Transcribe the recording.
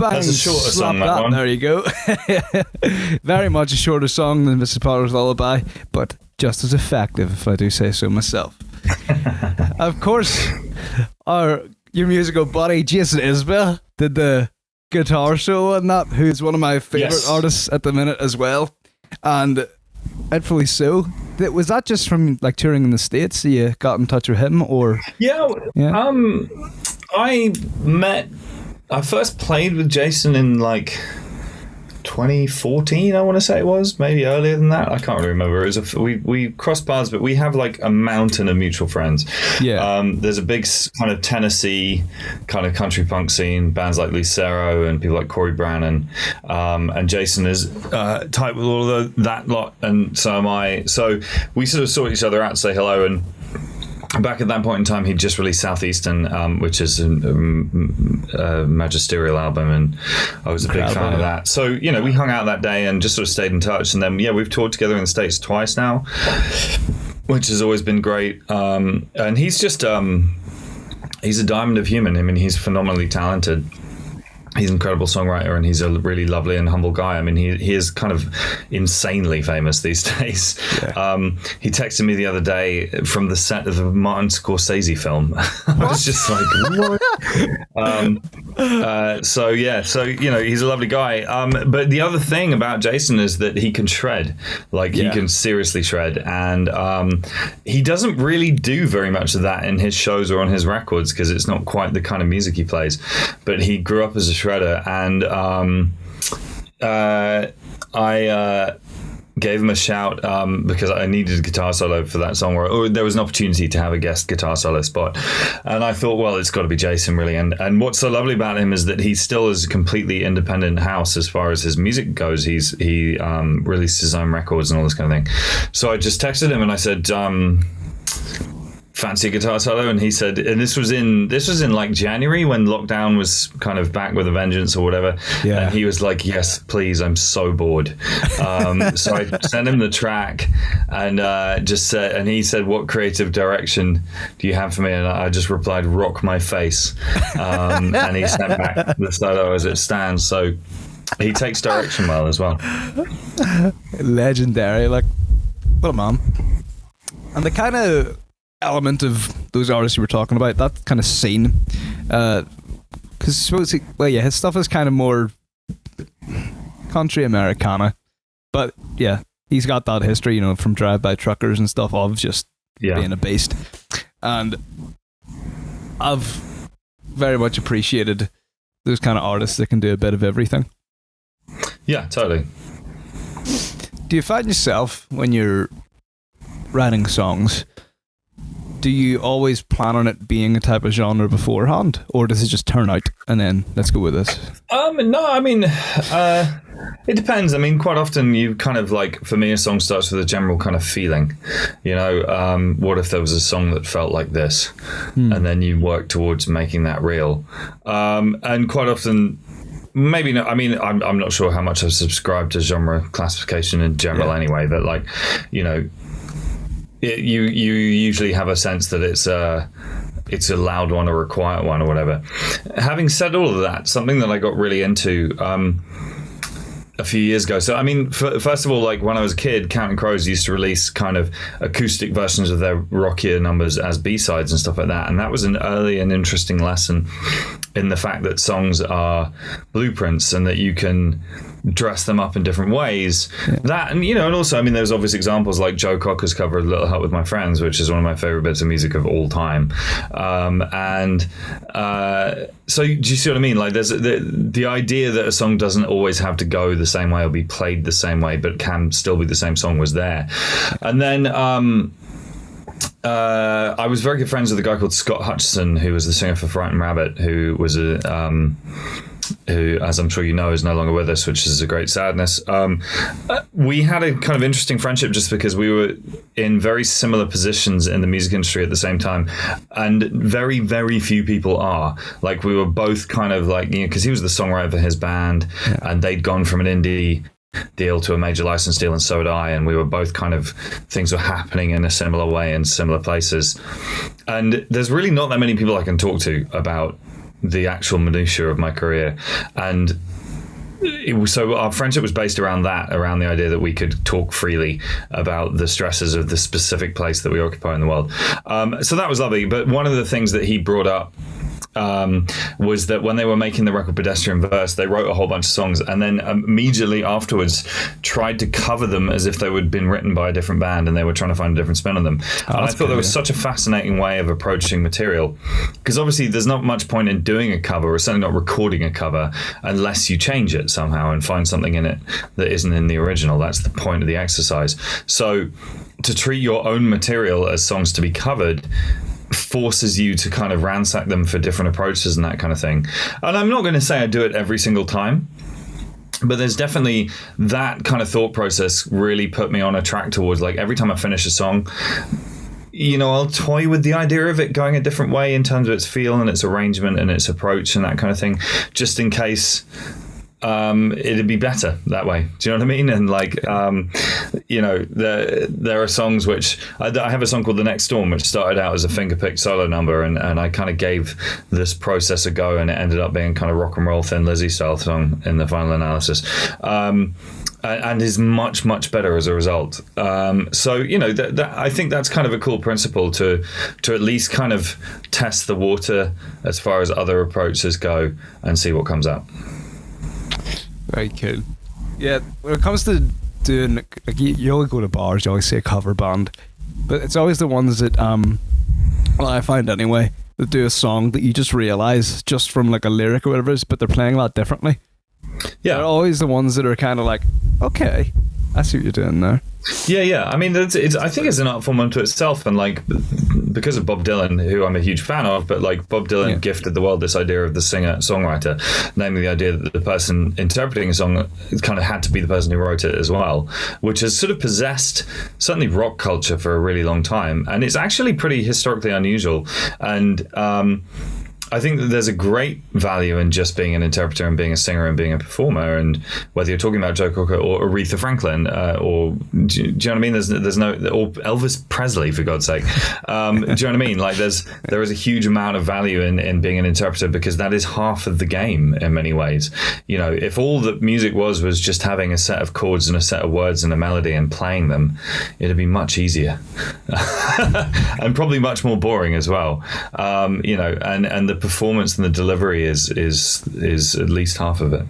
Bang, That's a shorter song, that one. There you go. Very much a shorter song than Mrs. Potter's Lullaby, but just as effective, if I do say so myself. Of course, your musical buddy Jason Isbell did the guitar solo on that, who's one of my favourite artists at the minute as well, and rightfully so. Was that just from like touring in the States? You got in touch with him, or I first played with Jason in like 2014, I want to say it was, maybe earlier than that. I can't really remember. It was we crossed paths, but we have like a mountain of mutual friends. There's a big kind of Tennessee kind of country punk scene, bands like Lucero and people like Corey Brannon, and Jason is tight with all of that lot, and so am I. So we sort of sought each other out to say hello. And back at that point in time, he'd just released Southeastern, which is a magisterial album, and I was a big fan of that. So, we hung out that day and just sort of stayed in touch. And then, we've toured together in the States twice now, which has always been great. And he's just, he's a diamond of human. I mean, he's phenomenally talented. He's an incredible songwriter, and he's a really lovely and humble guy. I mean, he is kind of insanely famous these days. He texted me the other day from the set of a Martin Scorsese film. I was just like, what? So he's a lovely guy. But the other thing about Jason is that he can shred. He can seriously shred, and he doesn't really do very much of that in his shows or on his records because it's not quite the kind of music he plays. But he grew up as a shredder, and I gave him a shout because I needed a guitar solo for that song, or there was an opportunity to have a guest guitar solo spot, and I thought, well, it's got to be Jason, really. And what's so lovely about him is that he still is a completely independent house as far as his music goes. He released his own records and all this kind of thing. So I just texted him and I said, fancy a guitar solo? And he said, and this was in like January when lockdown was kind of back with a vengeance or whatever. And he was like, yes, please, I'm so bored. So I sent him the track and just said, and he said, what creative direction do you have for me? And I just replied, rock my face. And he sent back the solo as it stands. So he takes direction well as well. Legendary. Like, what a man. And the kind of element of those artists you were talking about, that kind of scene, because I suppose his stuff is kind of more country Americana, but he's got that history, from drive-by truckers and stuff of just being a beast, and I've very much appreciated those kind of artists that can do a bit of everything. Yeah, totally. Do you find yourself, when you're writing songs, do you always plan on it being a type of genre beforehand, or does it just turn out and then let's go with this? No, I mean, it depends. I mean, quite often you kind of like, for me, a song starts with a general kind of feeling. What if there was a song that felt like this, and then you work towards making that real. And quite often, maybe not. I mean, I'm not sure how much I've subscribed to genre classification in general. Anyway, that you usually have a sense that it's a loud one or a quiet one or whatever. Having said all of that, something that I got really into a few years ago. So, I mean, first of all, like when I was a kid, Counting Crows used to release kind of acoustic versions of their rockier numbers as B-sides and stuff like that. And that was an early and interesting lesson in the fact that songs are blueprints and that you can dress them up in different ways. That, and and also, I mean, there's obvious examples like Joe Cocker's cover of Little Help with My Friends, which is one of my favorite bits of music of all time. So do you see what I mean? Like, there's the idea that a song doesn't always have to go the same way or be played the same way, but can still be the same song was there. And then I was very good friends with a guy called Scott Hutchison, who was the singer for Frightened Rabbit, who was who, as I'm sure you know, is no longer with us, which is a great sadness. We had a kind of interesting friendship just because we were in very similar positions in the music industry at the same time, and very, very few people are. Like, we were both kind of like, because he was the songwriter for his band, and they'd gone from an indie deal to a major license deal, and so had I, and we were both kind of, things were happening in a similar way in similar places. And there's really not that many people I can talk to about the actual minutiae of my career. And so our friendship was based around that, around the idea that we could talk freely about the stresses of the specific place that we occupy in the world. So that was lovely. But one of the things that he brought up was that when they were making the record Pedestrian Verse, they wrote a whole bunch of songs and then immediately afterwards tried to cover them as if they had been written by a different band and they were trying to find a different spin on them. And I thought that was such a fascinating way of approaching material, because obviously there's not much point in doing a cover, or certainly not recording a cover, unless you change it somehow and find something in it that isn't in the original. That's the point of the exercise. So to treat your own material as songs to be covered forces you to kind of ransack them for different approaches and that kind of thing. And I'm not going to say I do it every single time, but there's definitely that kind of thought process really put me on a track towards, like, every time I finish a song, you know, I'll toy with the idea of it going a different way in terms of its feel and its arrangement and its approach and that kind of thing, just in case it'd be better that way. Do you know what I mean? And like, you know, there are songs which I have a song called The Next Storm, which started out as a finger-picked solo number, and I kind of gave this process a go, and it ended up being kind of rock and roll Thin Lizzy style song in the final analysis. And is much, much better as a result. So, you know, that I think that's kind of a cool principle to at least kind of test the water as far as other approaches go and see what comes out. Very cool. Yeah, when it comes to doing, like, you always go to bars, you always see a cover band, but it's always the ones that, well, I find anyway, that do a song that you just realise just from like a lyric or whatever it is, but they're playing a lot differently. Yeah, they're always the ones that are kind of like, okay, I see what you're doing there. Yeah. I mean, it's I think it's an art form unto itself, and like, because of Bob Dylan, who I'm a huge fan of, but like, Bob Dylan gifted the world this idea of the singer-songwriter, namely the idea that the person interpreting a song kind of had to be the person who wrote it as well, which has sort of possessed certainly rock culture for a really long time, and it's actually pretty historically unusual. And I think that there's a great value in just being an interpreter and being a singer and being a performer. And whether you're talking about Joe Cocker or Aretha Franklin, or do you know what I mean? There's no, or Elvis Presley, for God's sake. Do you know what I mean? Like, there is a huge amount of value in being an interpreter, because that is half of the game in many ways. You know, if all that music was just having a set of chords and a set of words and a melody and playing them, it'd be much easier and probably much more boring as well. You know, and the performance and the delivery is at least half of it.